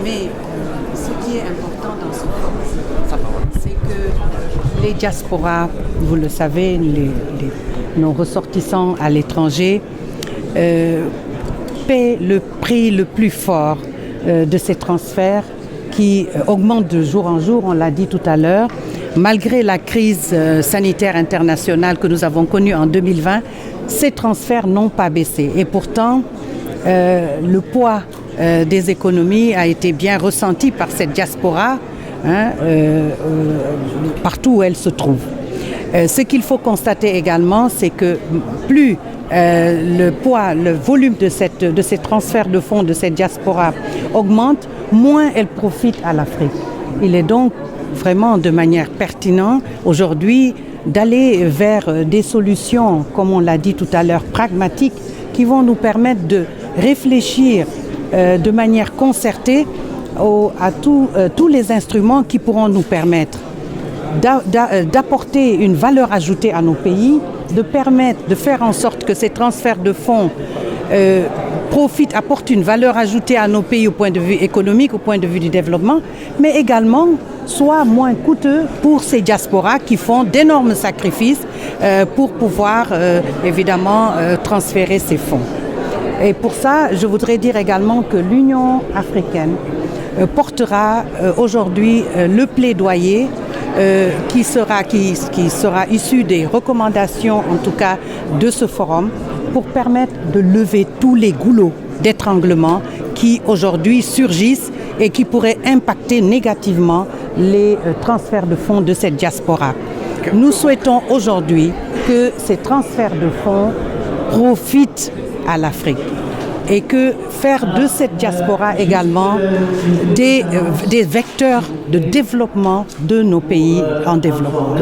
Mais ce qui est important dans ce forum, c'est que les diasporas, vous le savez, nos ressortissants à l'étranger, paient le prix le plus fort de ces transferts qui augmentent de jour en jour, on l'a dit tout à l'heure. Malgré la crise sanitaire internationale que nous avons connue en 2020, ces transferts n'ont pas baissé. Et pourtant, le poids des économies a été bien ressenti par cette diaspora, partout où elle se trouve. Ce qu'il faut constater également, c'est que plus le poids, le volume de ces transferts de fonds de cette diaspora augmente, moins elle profite à l'Afrique. Il est donc vraiment de manière pertinente aujourd'hui d'aller vers des solutions, comme on l'a dit tout à l'heure, pragmatiques, qui vont nous permettre de réfléchir de manière concertée à tous les instruments qui pourront nous permettre d'apporter une valeur ajoutée à nos pays, de faire en sorte que ces transferts de fonds apportent une valeur ajoutée à nos pays au point de vue économique, au point de vue du développement, mais également soient moins coûteux pour ces diasporas qui font d'énormes sacrifices pour pouvoir évidemment transférer ces fonds. Et pour ça, je voudrais dire également que l'Union africaine portera aujourd'hui le plaidoyer qui sera issu des recommandations, en tout cas, de ce forum, pour permettre de lever tous les goulots d'étranglement qui aujourd'hui surgissent et qui pourraient impacter négativement les transferts de fonds de cette diaspora. Nous souhaitons aujourd'hui que ces transferts de fonds profitent à l'Afrique et que faire de cette diaspora également des vecteurs de développement de nos pays en développement.